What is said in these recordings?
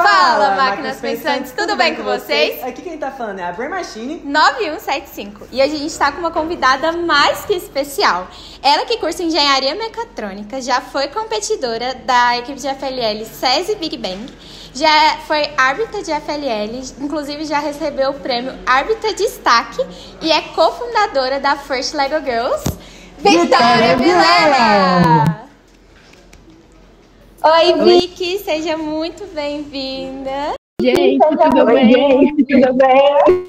Fala, máquinas pensantes, tudo bem com vocês? Aqui quem tá falando é a Brain Machine 9175 e hoje a gente tá com uma convidada mais que especial. Ela que cursa Engenharia Mecatrônica, já foi competidora da equipe de FLL SESI Big Bang, já foi árbitra de FLL, inclusive já recebeu o prêmio Árbitra Destaque e é cofundadora da First Lego Girls, Vitória Vilela! Oi, Vicky, seja muito bem-vinda. Gente, tudo bem? Tudo bem?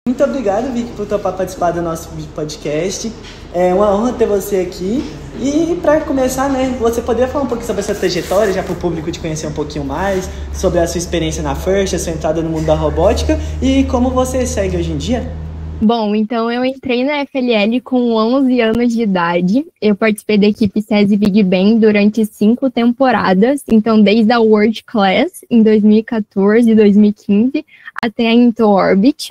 Muito obrigado, Vicky, por topar participar do nosso podcast. É uma honra ter você aqui. E para começar, né, você poderia falar um pouquinho sobre essa trajetória, já para o público te conhecer um pouquinho mais, sobre a sua experiência na First, a sua entrada no mundo da robótica e como você segue hoje em dia? Bom, então eu entrei na FLL com 11 anos de idade. Eu participei da equipe SESI Big Bang durante 5 temporadas. Então, desde a World Class, em 2014 e 2015, até a Into Orbit.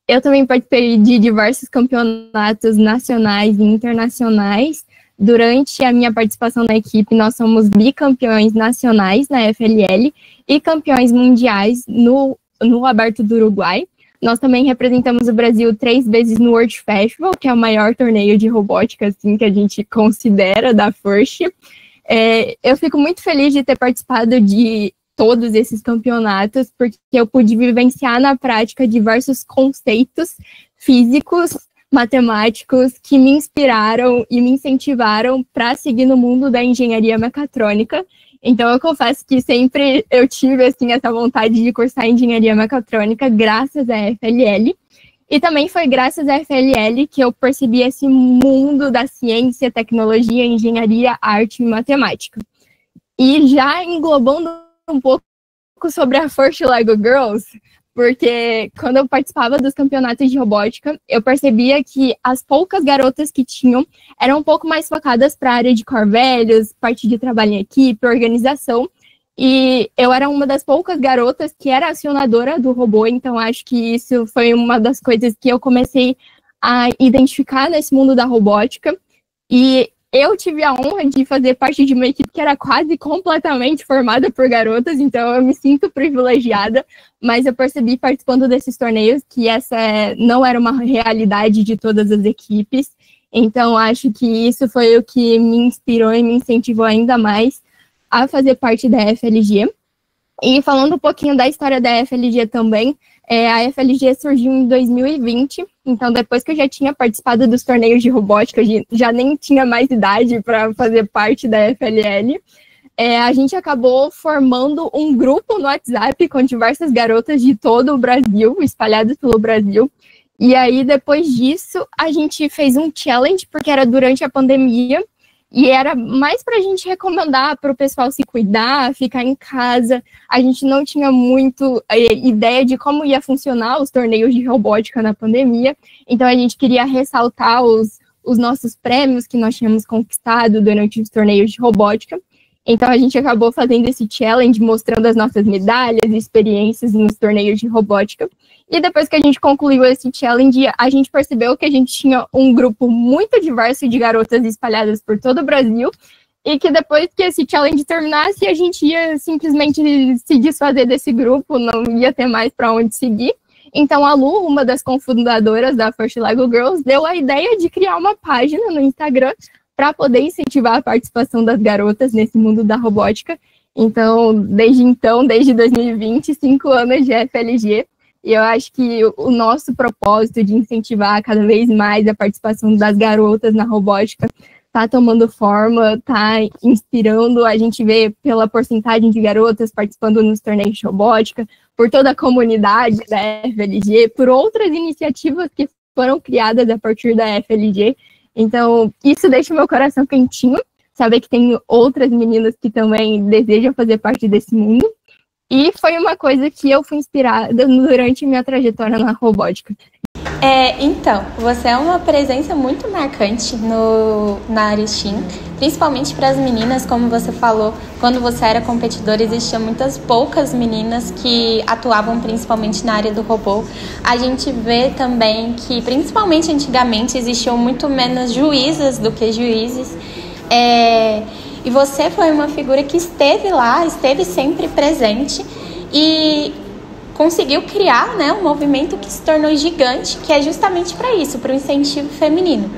Eu também participei de diversos campeonatos nacionais e internacionais. Durante a minha participação na equipe, nós somos bicampeões nacionais na FLL e campeões mundiais no Aberto do Uruguai. Nós também representamos o Brasil 3 vezes no World Festival, que é o maior torneio de robótica assim, que a gente considera da First. Eu fico muito feliz de ter participado de todos esses campeonatos, porque eu pude vivenciar na prática diversos conceitos físicos, matemáticos, que me inspiraram e me incentivaram para seguir no mundo da engenharia mecatrônica. Então, eu confesso que sempre eu tive, assim, essa vontade de cursar engenharia mecatrônica graças à FLL. E também foi graças à FLL que eu percebi esse mundo da ciência, tecnologia, engenharia, arte e matemática. E já englobando um pouco sobre a First Lego Girls, porque quando eu participava dos campeonatos de robótica, eu percebia que as poucas garotas que tinham eram um pouco mais focadas para a área de corvelhos, parte de trabalho em equipe, organização, e eu era uma das poucas garotas que era acionadora do robô, então acho que isso foi uma das coisas que eu comecei a identificar nesse mundo da robótica, e eu tive a honra de fazer parte de uma equipe que era quase completamente formada por garotas, então eu me sinto privilegiada, mas eu percebi participando desses torneios que essa não era uma realidade de todas as equipes, então acho que isso foi o que me inspirou e me incentivou ainda mais a fazer parte da FLG. E falando um pouquinho da história da FLG também, a FLG surgiu em 2020, então depois que eu já tinha participado dos torneios de robótica, já nem tinha mais idade para fazer parte da FLL, a gente acabou formando um grupo no WhatsApp com diversas garotas de todo o Brasil, espalhadas pelo Brasil, e aí depois disso a gente fez um challenge, porque era durante a pandemia, e era mais para a gente recomendar para o pessoal se cuidar, ficar em casa. A gente não tinha muito ideia de como ia funcionar os torneios de robótica na pandemia. Então, a gente queria ressaltar os nossos prêmios que nós tínhamos conquistado durante os torneios de robótica. Então, a gente acabou fazendo esse challenge, mostrando as nossas medalhas e experiências nos torneios de robótica. E depois que a gente concluiu esse challenge, a gente percebeu que a gente tinha um grupo muito diverso de garotas espalhadas por todo o Brasil, e que depois que esse challenge terminasse, a gente ia simplesmente se desfazer desse grupo, não ia ter mais para onde seguir. Então, a Lu, uma das cofundadoras da First Lego Girls, deu a ideia de criar uma página no Instagram para poder incentivar a participação das garotas nesse mundo da robótica. Então, desde 2020, 5 anos de FLG, e eu acho que o nosso propósito de incentivar cada vez mais a participação das garotas na robótica está tomando forma, está inspirando. A gente vê pela porcentagem de garotas participando nos torneios de robótica, por toda a comunidade da FLG, por outras iniciativas que foram criadas a partir da FLG. Então, isso deixa o meu coração quentinho, saber que tem outras meninas que também desejam fazer parte desse mundo. E foi uma coisa que eu fui inspirada durante minha trajetória na robótica. Então, você é uma presença muito marcante na área STEAM, principalmente para as meninas, como você falou, quando você era competidora, existiam muitas poucas meninas que atuavam principalmente na área do robô. A gente vê também que, principalmente antigamente, existiam muito menos juízas do que juízes. E você foi uma figura que esteve lá, esteve sempre presente e conseguiu criar, né, um movimento que se tornou gigante, que é justamente para isso, para o incentivo feminino.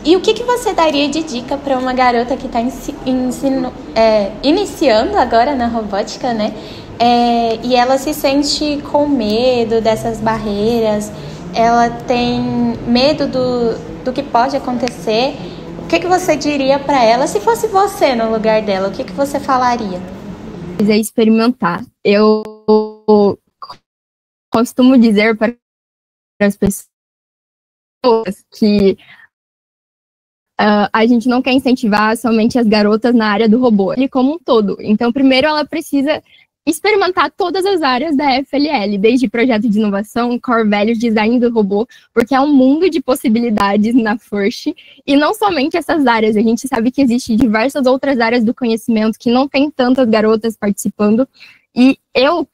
E o que você daria de dica para uma garota que está iniciando agora na robótica, né? E ela se sente com medo dessas barreiras, ela tem medo do que pode acontecer. O que você diria para ela? Se fosse você no lugar dela, o que você falaria? É experimentar. Eu costumo dizer para as pessoas que a gente não quer incentivar somente as garotas na área do robô, ele como um todo. Então, primeiro ela precisa experimentar todas as áreas da FLL, desde projeto de inovação, core values, design do robô, porque é um mundo de possibilidades na FIRST, e não somente essas áreas, a gente sabe que existem diversas outras áreas do conhecimento que não tem tantas garotas participando, e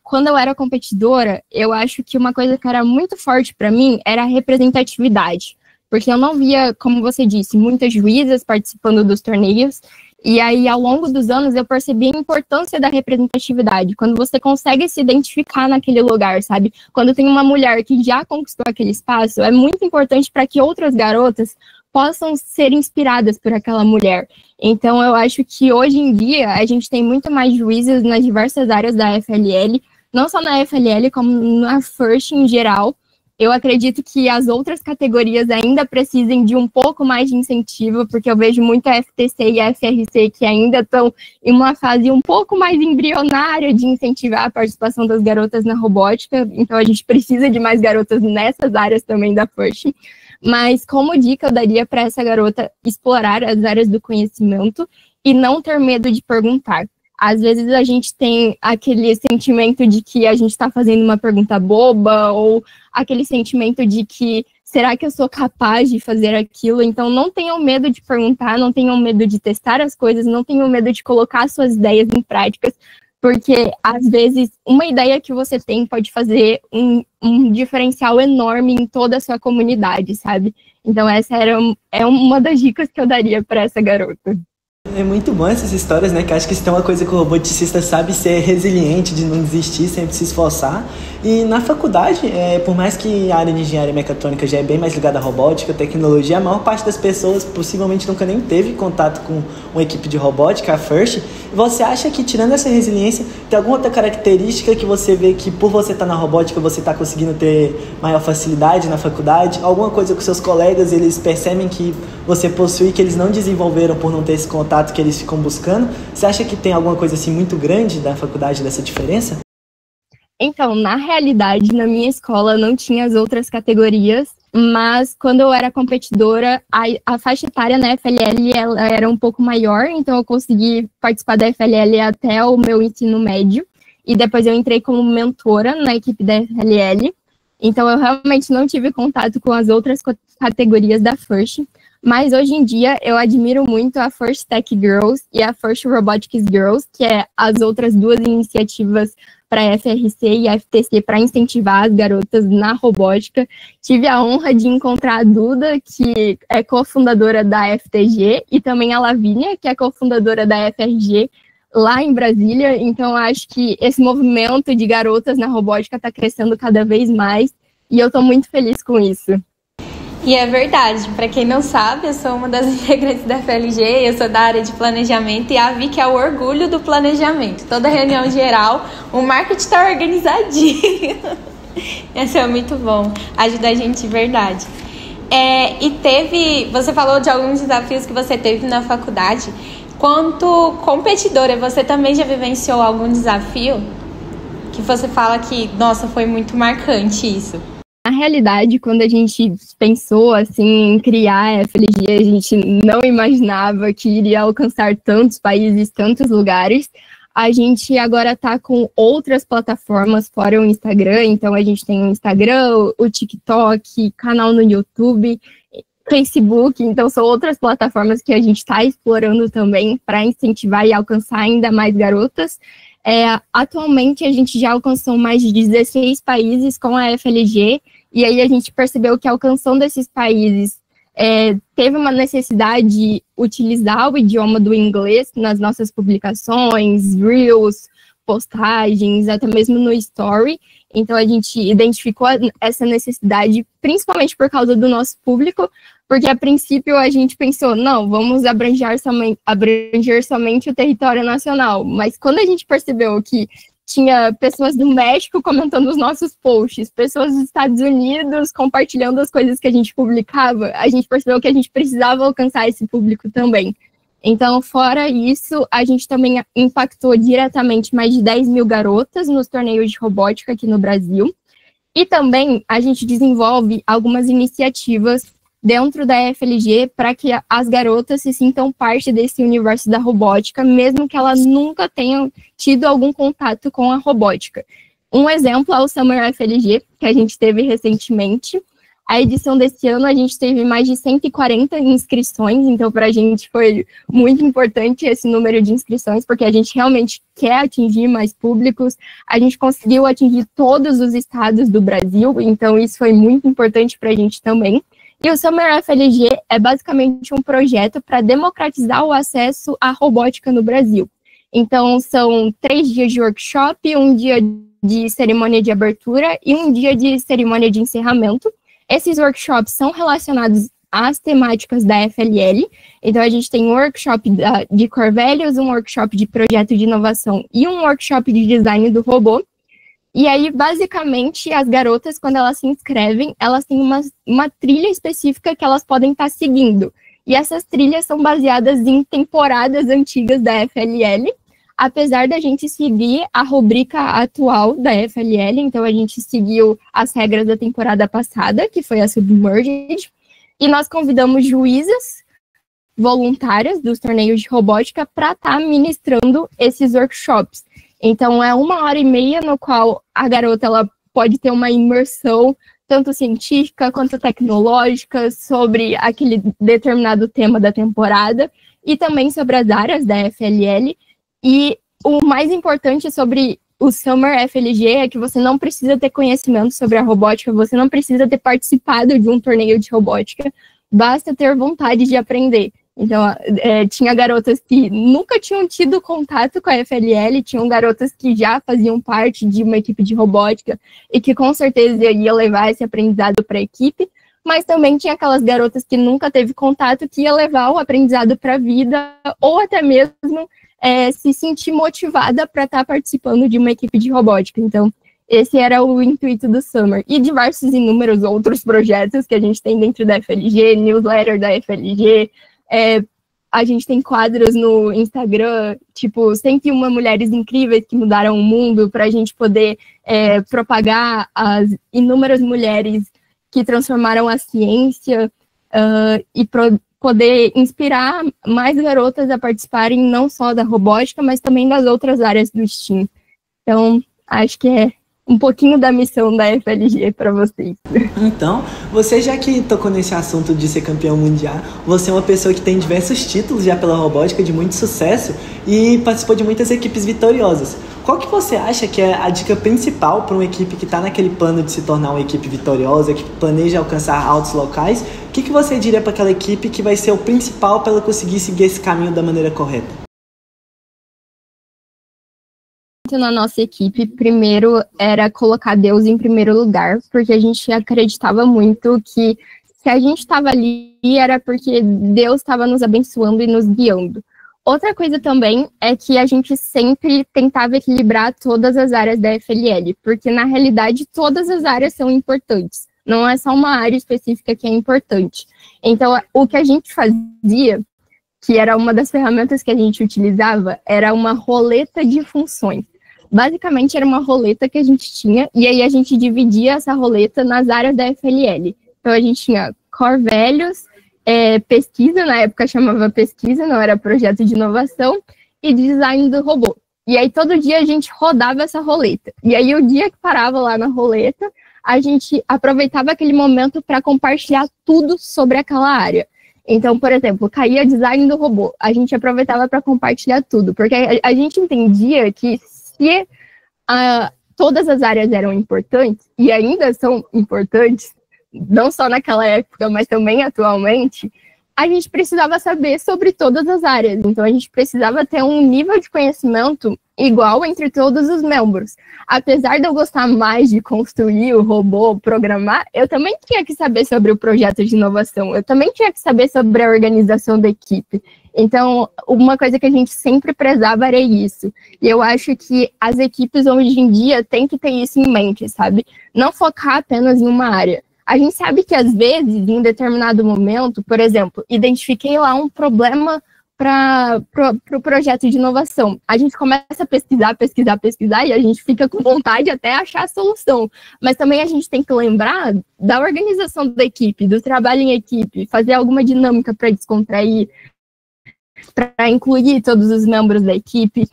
quando eu era competidora, eu acho que uma coisa que era muito forte para mim era a representatividade, porque eu não via, como você disse, muitas juízas participando dos torneios, e aí, ao longo dos anos, eu percebi a importância da representatividade, quando você consegue se identificar naquele lugar, sabe? Quando tem uma mulher que já conquistou aquele espaço, é muito importante para que outras garotas possam ser inspiradas por aquela mulher. Então, eu acho que hoje em dia, a gente tem muito mais juízes nas diversas áreas da FLL, não só na FLL, como na FIRST em geral. Eu acredito que as outras categorias ainda precisem de um pouco mais de incentivo, porque eu vejo muito a FTC e a FRC que ainda estão em uma fase um pouco mais embrionária de incentivar a participação das garotas na robótica, então a gente precisa de mais garotas nessas áreas também da FIRST. Mas como dica eu daria para essa garota explorar as áreas do conhecimento e não ter medo de perguntar. Às vezes a gente tem aquele sentimento de que a gente está fazendo uma pergunta boba, ou aquele sentimento de que, será que eu sou capaz de fazer aquilo? Então não tenham medo de perguntar, não tenham medo de testar as coisas, não tenham medo de colocar suas ideias em práticas, porque às vezes uma ideia que você tem pode fazer um diferencial enorme em toda a sua comunidade, sabe? Então essa é uma das dicas que eu daria para essa garota. É muito bom essas histórias, né? Que acho que se tem uma coisa que o roboticista sabe ser resiliente, de não desistir, sempre se esforçar. E na faculdade, por mais que a área de engenharia mecatrônica já é bem mais ligada à robótica, tecnologia, a maior parte das pessoas possivelmente nunca nem teve contato com uma equipe de robótica, a FIRST. Você acha que, tirando essa resiliência, tem alguma outra característica que você vê que, por você estar na robótica, você está conseguindo ter maior facilidade na faculdade? Alguma coisa que seus colegas, eles percebem que você possui, que eles não desenvolveram por não ter esse contato que eles ficam buscando? Você acha que tem alguma coisa assim muito grande da faculdade dessa diferença? Então, na realidade, na minha escola não tinha as outras categorias, mas quando eu era competidora, a faixa etária na FLL ela era um pouco maior, então eu consegui participar da FLL até o meu ensino médio, e depois eu entrei como mentora na equipe da FLL, então eu realmente não tive contato com as outras categorias da FIRST, mas hoje em dia eu admiro muito a FIRST Tech Girls e a FIRST Robotics Girls, que é as outras duas iniciativas para a FRC e a FTC para incentivar as garotas na robótica. Tive a honra de encontrar a Duda, que é cofundadora da FTG, e também a Lavínia, que é cofundadora da FRG, lá em Brasília. Então acho que esse movimento de garotas na robótica está crescendo cada vez mais, e eu estou muito feliz com isso. E é verdade, para quem não sabe, eu sou uma das integrantes da FLG, eu sou da área de planejamento e a Vicky é o orgulho do planejamento. Toda reunião geral, o marketing está organizadinho. Isso é muito bom, ajuda a gente de verdade. Você falou de alguns desafios que você teve na faculdade. Quanto competidora, você também já vivenciou algum desafio? Que você fala que, nossa, foi muito marcante isso. Na realidade, quando a gente pensou assim, em criar a FLG, a gente não imaginava que iria alcançar tantos países, tantos lugares. A gente agora está com outras plataformas fora o Instagram, então a gente tem o Instagram, o TikTok, canal no YouTube, Facebook, então são outras plataformas que a gente está explorando também para incentivar e alcançar ainda mais garotas. Atualmente a gente já alcançou mais de 16 países com a FLG, e aí a gente percebeu que alcançando esses países teve uma necessidade de utilizar o idioma do inglês nas nossas publicações, reels, postagens, até mesmo no story. Então, a gente identificou essa necessidade, principalmente por causa do nosso público, porque, a princípio, a gente pensou, não, vamos abranger somente o território nacional. Mas quando a gente percebeu que tinha pessoas do México comentando os nossos posts, pessoas dos Estados Unidos compartilhando as coisas que a gente publicava, a gente percebeu que a gente precisava alcançar esse público também. Então, fora isso, a gente também impactou diretamente mais de 10 mil garotas nos torneios de robótica aqui no Brasil. E também a gente desenvolve algumas iniciativas dentro da FLG para que as garotas se sintam parte desse universo da robótica, mesmo que elas nunca tenham tido algum contato com a robótica. Um exemplo é o Summer FLG, que a gente teve recentemente. A edição desse ano, a gente teve mais de 140 inscrições, então para a gente foi muito importante esse número de inscrições, porque a gente realmente quer atingir mais públicos. A gente conseguiu atingir todos os estados do Brasil, então isso foi muito importante para a gente também. E o Summer FLG é basicamente um projeto para democratizar o acesso à robótica no Brasil. Então, são 3 dias de workshop, 1 dia de cerimônia de abertura e 1 dia de cerimônia de encerramento. Esses workshops são relacionados às temáticas da FLL. Então, a gente tem um workshop de Core Values, um workshop de projeto de inovação e um workshop de design do robô. E aí, basicamente, as garotas, quando elas se inscrevem, elas têm uma trilha específica que elas podem estar seguindo. E essas trilhas são baseadas em temporadas antigas da FLL, apesar da gente seguir a rubrica atual da FLL. Então, a gente seguiu as regras da temporada passada, que foi a Submerged, e nós convidamos juízas voluntárias dos torneios de robótica para estar ministrando esses workshops. Então, é 1h30 no qual a garota ela pode ter uma imersão tanto científica quanto tecnológica sobre aquele determinado tema da temporada e também sobre as áreas da FLL. E o mais importante sobre o Summer FLG é que você não precisa ter conhecimento sobre a robótica, você não precisa ter participado de um torneio de robótica, basta ter vontade de aprender. Então, tinha garotas que nunca tinham tido contato com a FLL, tinham garotas que já faziam parte de uma equipe de robótica e que com certeza ia levar esse aprendizado para a equipe, mas também tinha aquelas garotas que nunca teve contato que ia levar o aprendizado para a vida ou até mesmo se sentir motivada para estar participando de uma equipe de robótica. Então, esse era o intuito do Summer. E diversos inúmeros outros projetos que a gente tem dentro da FLG, newsletter da FLG. A gente tem quadros no Instagram, tipo, 101 mulheres incríveis que mudaram o mundo, para a gente poder propagar as inúmeras mulheres que transformaram a ciência e poder inspirar mais garotas a participarem não só da robótica, mas também das outras áreas do STEAM. Então, acho que é um pouquinho da missão da FLG para vocês. Então, você já que tocou nesse assunto de ser campeão mundial, você é uma pessoa que tem diversos títulos já pela robótica, de muito sucesso, e participou de muitas equipes vitoriosas. Qual que você acha que é a dica principal para uma equipe que está naquele plano de se tornar uma equipe vitoriosa, que planeja alcançar altos locais? O que você diria para aquela equipe que vai ser o principal para ela conseguir seguir esse caminho da maneira correta? Na nossa equipe, primeiro era colocar Deus em primeiro lugar, porque a gente acreditava muito que se a gente estava ali era porque Deus estava nos abençoando e nos guiando. Outra coisa também é que a gente sempre tentava equilibrar todas as áreas da FLL, porque na realidade todas as áreas são importantes, não é só uma área específica que é importante. Então, o que a gente fazia, que era uma das ferramentas que a gente utilizava, era uma roleta de funções. Basicamente, era uma roleta que a gente tinha, e aí a gente dividia essa roleta nas áreas da FLL. Então, a gente tinha Core Values, pesquisa, na época chamava pesquisa, não era projeto de inovação, e design do robô. E aí, todo dia a gente rodava essa roleta. E aí, o dia que parava lá na roleta, a gente aproveitava aquele momento para compartilhar tudo sobre aquela área. Então, por exemplo, caía design do robô, a gente aproveitava para compartilhar tudo, porque a gente entendia que se todas as áreas eram importantes, e ainda são importantes, não só naquela época, mas também atualmente, a gente precisava saber sobre todas as áreas. Então, a gente precisava ter um nível de conhecimento igual entre todos os membros. Apesar de eu gostar mais de construir o robô, programar, eu também tinha que saber sobre o projeto de inovação. Eu também tinha que saber sobre a organização da equipe. Então, uma coisa que a gente sempre prezava era isso. E eu acho que as equipes hoje em dia têm que ter isso em mente, sabe? Não focar apenas em uma área. A gente sabe que, às vezes, em determinado momento, por exemplo, identifiquei lá um problema para o projeto de inovação. A gente começa a pesquisar, e a gente fica com vontade até achar a solução. Mas também a gente tem que lembrar da organização da equipe, do trabalho em equipe, fazer alguma dinâmica para descontrair, para incluir todos os membros da equipe,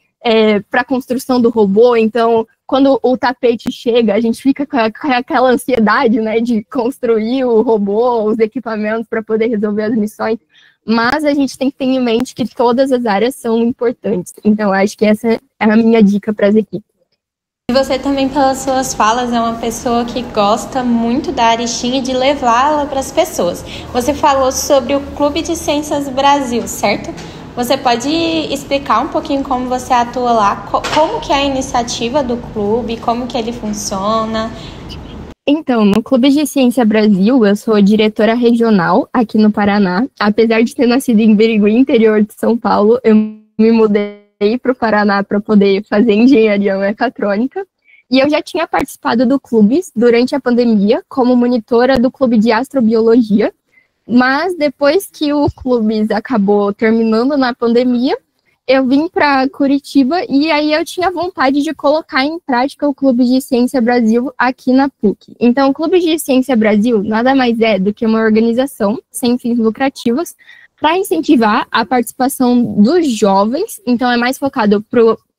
para a construção do robô. Então, quando o tapete chega, a gente fica com aquela ansiedade, né, de construir o robô, os equipamentos para poder resolver as missões, mas a gente tem que ter em mente que todas as áreas são importantes. Então, acho que essa é a minha dica para as equipes. E você também, pelas suas falas, é uma pessoa que gosta muito da aristinha e de levá-la para as pessoas. Você falou sobre o Clube de Ciências Brasil, certo? Você pode explicar um pouquinho como você atua lá, como que é a iniciativa do clube, como que ele funciona? Então, no Clube de Ciência Brasil, eu sou diretora regional aqui no Paraná. Apesar de ter nascido em Birigui, interior de São Paulo, eu me mudei para o Paraná para poder fazer engenharia mecatrônica. E eu já tinha participado do clube durante a pandemia como monitora do Clube de Astrobiologia. Mas depois que o clube acabou terminando na pandemia, eu vim para Curitiba e aí eu tinha vontade de colocar em prática o Clube de Ciência Brasil aqui na PUC. Então, o Clube de Ciência Brasil nada mais é do que uma organização sem fins lucrativos para incentivar a participação dos jovens. Então, é mais focado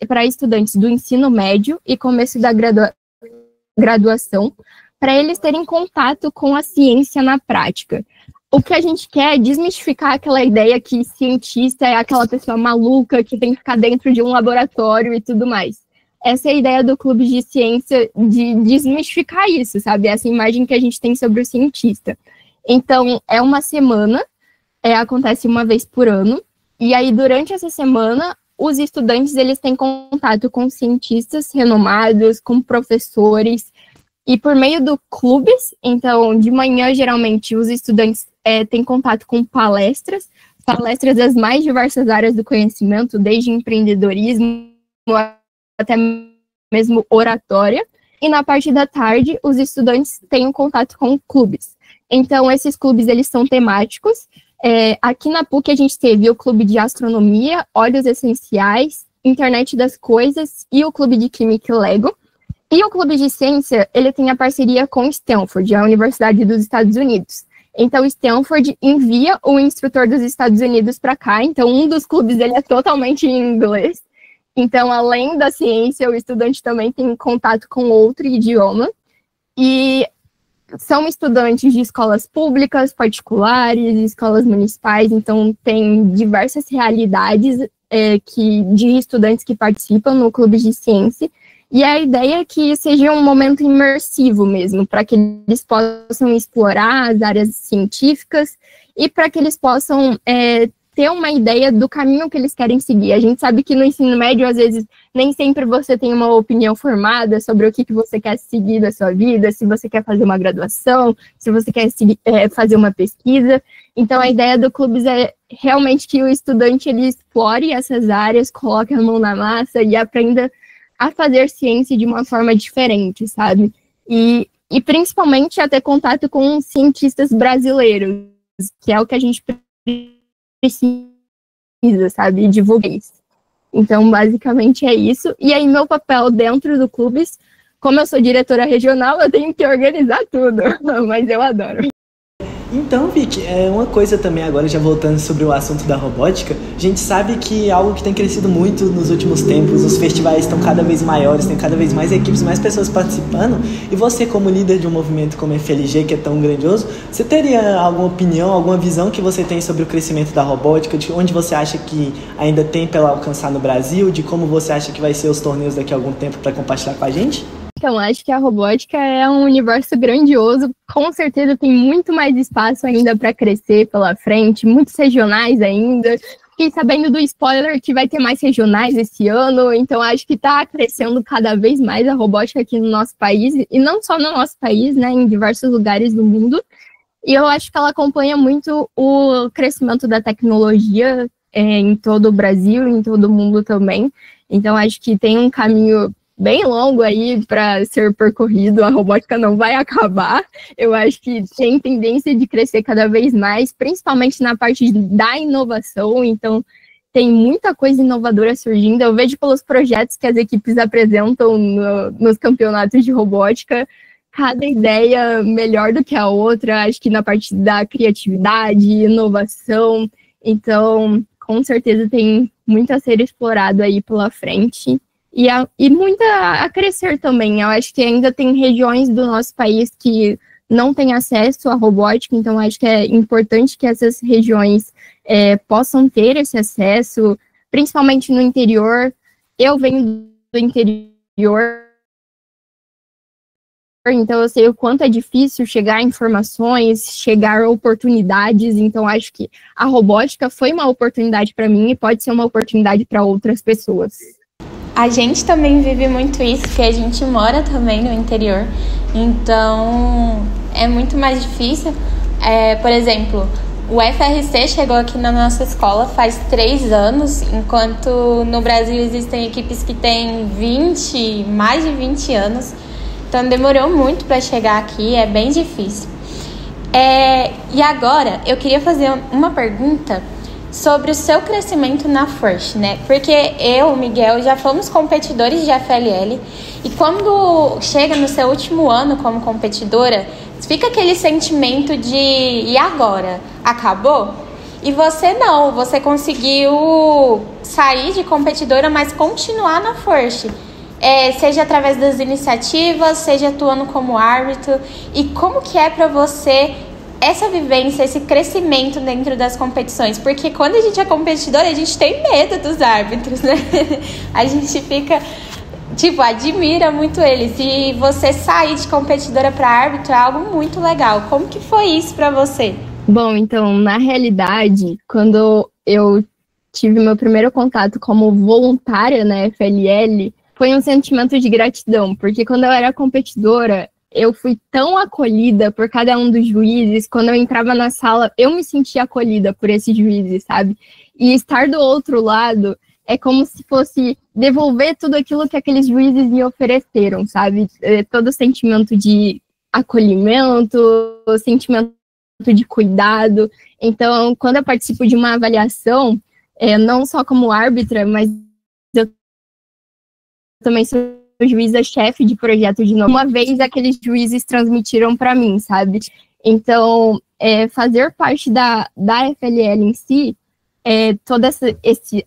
para estudantes do ensino médio e começo da graduação, para eles terem contato com a ciência na prática. O que a gente quer é desmistificar aquela ideia que cientista é aquela pessoa maluca que tem que ficar dentro de um laboratório e tudo mais. Essa é a ideia do Clube de Ciência, de desmistificar isso, sabe? Essa imagem que a gente tem sobre o cientista. Então, é uma semana, acontece uma vez por ano, e aí durante essa semana, os estudantes eles têm contato com cientistas renomados, com professores, e por meio do clubes, então, de manhã, geralmente, os estudantes têm contato com palestras das mais diversas áreas do conhecimento, desde empreendedorismo até mesmo oratória. E na parte da tarde, os estudantes têm um contato com clubes. Então, esses clubes, eles são temáticos. Aqui na PUC, a gente teve o Clube de Astronomia, Óleos Essenciais, Internet das Coisas e o Clube de Química e Lego. E o Clube de Ciência, ele tem a parceria com Stanford, a Universidade dos Estados Unidos. Então, Stanford envia o instrutor dos Estados Unidos para cá. Então, um dos clubes ele é totalmente em inglês. Então, além da ciência, o estudante também tem contato com outro idioma. E são estudantes de escolas públicas, particulares, escolas municipais. Então, tem diversas realidades de estudantes que participam no Clube de Ciência. E a ideia é que seja um momento imersivo mesmo, para que eles possam explorar as áreas científicas e para que eles possam ter uma ideia do caminho que eles querem seguir. A gente sabe que no ensino médio, às vezes, nem sempre você tem uma opinião formada sobre o que você quer seguir da sua vida, se você quer fazer uma graduação, se você quer fazer uma pesquisa. Então, a ideia do Clubes é realmente que o estudante ele explore essas áreas, coloque a mão na massa e aprenda a fazer ciência de uma forma diferente, sabe? E principalmente a ter contato com cientistas brasileiros, que é o que a gente precisa, sabe? Divulgar isso. Então, basicamente é isso. E aí, meu papel dentro do Clubes, como eu sou diretora regional, eu tenho que organizar tudo, mas eu adoro. Então, Vicky, uma coisa também agora, já voltando sobre o assunto da robótica, a gente sabe que é algo que tem crescido muito nos últimos tempos, os festivais estão cada vez maiores, tem cada vez mais equipes, mais pessoas participando, e você como líder de um movimento como a FLG, que é tão grandioso, você teria alguma opinião, alguma visão que você tem sobre o crescimento da robótica, de onde você acha que ainda tem para alcançar no Brasil, de como você acha que vai ser os torneios daqui a algum tempo para compartilhar com a gente? Então, acho que a robótica é um universo grandioso, com certeza tem muito mais espaço ainda para crescer pela frente, muitos regionais ainda. Fiquei sabendo do spoiler que vai ter mais regionais esse ano, então acho que está crescendo cada vez mais a robótica aqui no nosso país, e não só no nosso país, né, em diversos lugares do mundo. E eu acho que ela acompanha muito o crescimento da tecnologia em todo o Brasil, em todo o mundo também. Então, acho que tem um caminho bem longo aí para ser percorrido, a robótica não vai acabar. Eu acho que tem tendência de crescer cada vez mais, principalmente na parte da inovação, então tem muita coisa inovadora surgindo. Eu vejo pelos projetos que as equipes apresentam nos campeonatos de robótica, cada ideia melhor do que a outra, acho que na parte da criatividade, inovação, então com certeza tem muito a ser explorado aí pela frente. E muito a crescer também. Eu acho que ainda tem regiões do nosso país que não têm acesso à robótica, então acho que é importante que essas regiões possam ter esse acesso, principalmente no interior. Eu venho do interior, então eu sei o quanto é difícil chegar a informações, chegar a oportunidades, então acho que a robótica foi uma oportunidade para mim e pode ser uma oportunidade para outras pessoas. A gente também vive muito isso, porque a gente mora também no interior, então é muito mais difícil. Por exemplo, o FRC chegou aqui na nossa escola faz 3 anos, enquanto no Brasil existem equipes que têm mais de 20 anos, então demorou muito para chegar aqui, é bem difícil. E agora eu queria fazer uma pergunta sobre o seu crescimento na FIRST, né? Porque eu, Miguel, já fomos competidores de FLL e quando chega no seu último ano como competidora, fica aquele sentimento de e agora? Acabou? E você não, você conseguiu sair de competidora, mas continuar na FIRST. Seja através das iniciativas, seja atuando como árbitro. E como que é para você essa vivência, esse crescimento dentro das competições? Porque quando a gente é competidora, a gente tem medo dos árbitros, né? A gente fica, admira muito eles. E você sair de competidora para árbitro é algo muito legal. Como que foi isso para você? Bom, então, na realidade, quando eu tive meu primeiro contato como voluntária na FLL, foi um sentimento de gratidão, porque quando eu era competidora, eu fui tão acolhida por cada um dos juízes. Quando eu entrava na sala, eu me sentia acolhida por esses juízes, sabe? E estar do outro lado é como se fosse devolver tudo aquilo que aqueles juízes me ofereceram, sabe? Todo o sentimento de acolhimento, o sentimento de cuidado. Então, quando eu participo de uma avaliação, não só como árbitra, mas eu também sou juíza-chefe de projeto de novo. Uma vez aqueles juízes transmitiram para mim, sabe? Então, fazer parte da FLL em si, toda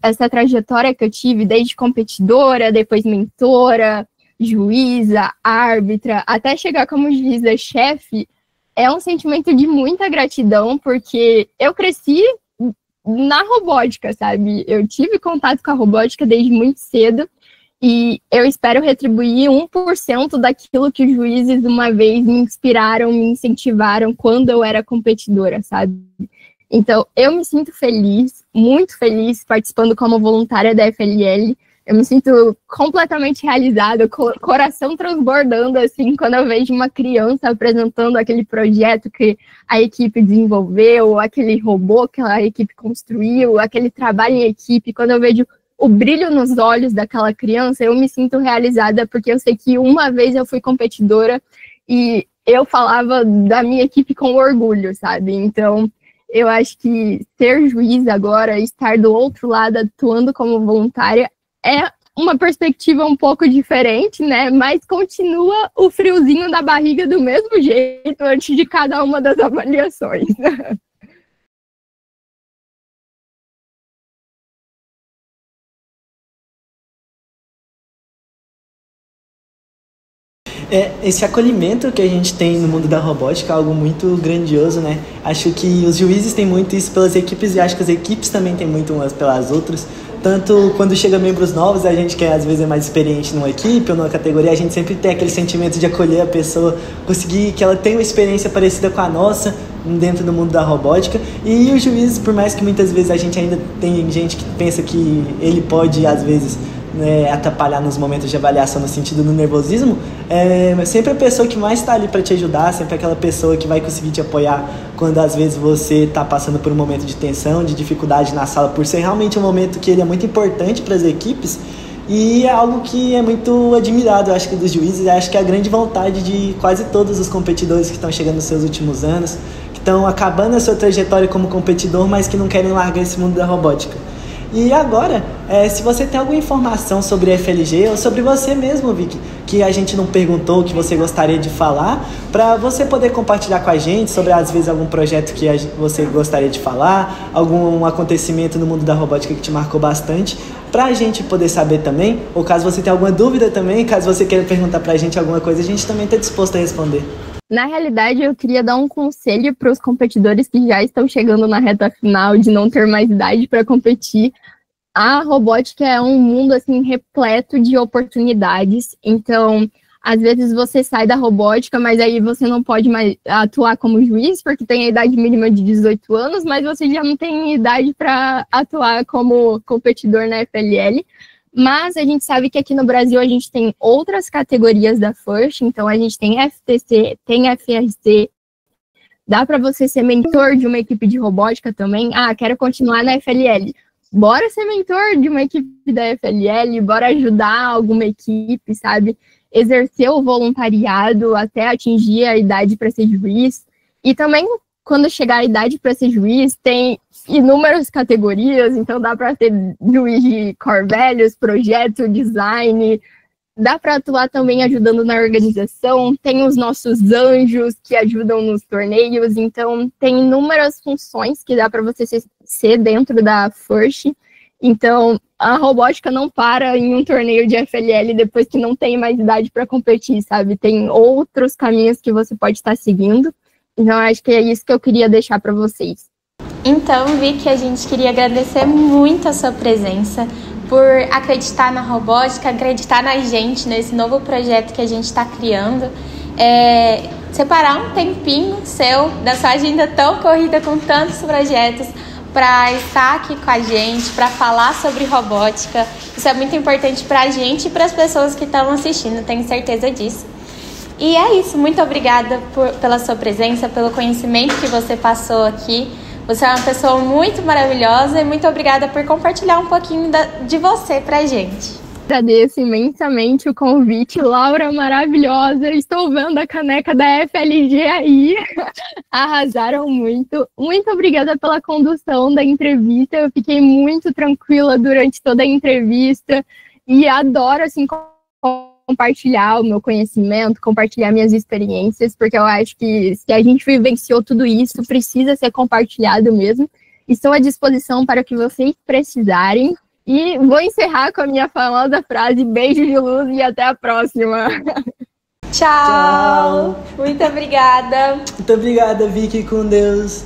essa trajetória que eu tive, desde competidora, depois mentora, juíza, árbitra, até chegar como juíza-chefe, é um sentimento de muita gratidão, porque eu cresci na robótica, sabe? Eu tive contato com a robótica desde muito cedo, e eu espero retribuir 1% daquilo que os juízes uma vez me inspiraram, me incentivaram quando eu era competidora, sabe? Então, eu me sinto feliz, muito feliz, participando como voluntária da FLL. Eu me sinto completamente realizada, coração transbordando, assim, quando eu vejo uma criança apresentando aquele projeto que a equipe desenvolveu, aquele robô que a equipe construiu, aquele trabalho em equipe. Quando eu vejo o brilho nos olhos daquela criança, eu me sinto realizada, porque eu sei que uma vez eu fui competidora e eu falava da minha equipe com orgulho, sabe? Então, eu acho que ser juiz agora, estar do outro lado atuando como voluntária, é uma perspectiva um pouco diferente, né? Mas continua o friozinho na barriga do mesmo jeito antes de cada uma das avaliações. Esse acolhimento que a gente tem no mundo da robótica é algo muito grandioso, né? Acho que os juízes têm muito isso pelas equipes e acho que as equipes também têm muito umas pelas outras, tanto quando chega membros novos, a gente que às vezes é mais experiente numa equipe ou numa categoria, a gente sempre tem aquele sentimento de acolher a pessoa, conseguir que ela tenha uma experiência parecida com a nossa dentro do mundo da robótica. E o juiz, por mais que muitas vezes a gente ainda tem gente que pensa que ele pode, às vezes, atrapalhar nos momentos de avaliação no sentido do nervosismo, sempre a pessoa que mais está ali para te ajudar, sempre aquela pessoa que vai conseguir te apoiar quando às vezes você está passando por um momento de tensão, de dificuldade na sala, por ser realmente um momento que ele é muito importante para as equipes. E é algo que é muito admirado, eu acho que dos juízes, acho que é a grande vontade de quase todos os competidores que estão chegando nos seus últimos anos, que estão acabando a sua trajetória como competidor, mas que não querem largar esse mundo da robótica. E agora, se você tem alguma informação sobre FLG ou sobre você mesmo, Vicky, que a gente não perguntou, que você gostaria de falar, para você poder compartilhar com a gente sobre, às vezes, algum projeto que você gostaria de falar, algum acontecimento no mundo da robótica que te marcou bastante, para a gente poder saber também, ou caso você tenha alguma dúvida também, caso você queira perguntar para a gente alguma coisa, a gente também está disposto a responder. Na realidade, eu queria dar um conselho para os competidores que já estão chegando na reta final de não ter mais idade para competir. A robótica é um mundo assim repleto de oportunidades. Então, às vezes você sai da robótica, mas aí você não pode mais atuar como juiz, porque tem a idade mínima de 18 anos, mas você já não tem idade para atuar como competidor na FLL. Mas a gente sabe que aqui no Brasil a gente tem outras categorias da FIRST, então a gente tem FTC, tem FRC, dá para você ser mentor de uma equipe de robótica também. Quero continuar na FLL. Bora ser mentor de uma equipe da FLL, bora ajudar alguma equipe, sabe? Exercer o voluntariado até atingir a idade para ser juiz. E também, quando chegar a idade para ser juiz, tem inúmeras categorias, então dá para ser juiz de Corvelhos, projeto, design, dá para atuar também ajudando na organização, tem os nossos anjos que ajudam nos torneios, então tem inúmeras funções que dá para você ser dentro da FIRST. Então a robótica não para em um torneio de FLL depois que não tem mais idade para competir, sabe? Tem outros caminhos que você pode estar seguindo, então acho que é isso que eu queria deixar para vocês. Então, Vicky, a gente queria agradecer muito a sua presença, por acreditar na robótica, acreditar na gente, nesse novo projeto que a gente está criando. Separar um tempinho seu, da sua agenda tão corrida com tantos projetos, para estar aqui com a gente, para falar sobre robótica. Isso é muito importante para a gente e para as pessoas que estão assistindo, tenho certeza disso. E é isso, muito obrigada pela sua presença, pelo conhecimento que você passou aqui. Você é uma pessoa muito maravilhosa e muito obrigada por compartilhar um pouquinho de você pra gente. Agradeço imensamente o convite, Laura, maravilhosa. Estou vendo a caneca da FLG aí. Arrasaram muito. Muito obrigada pela condução da entrevista. Eu fiquei muito tranquila durante toda a entrevista e adoro assim compartilhar o meu conhecimento, compartilhar minhas experiências, porque eu acho que se a gente vivenciou tudo isso, precisa ser compartilhado mesmo. Estou à disposição para o que vocês precisarem. E vou encerrar com a minha famosa frase, beijo de luz e até a próxima. Tchau. Muito obrigada. Muito obrigada, Vicky, com Deus.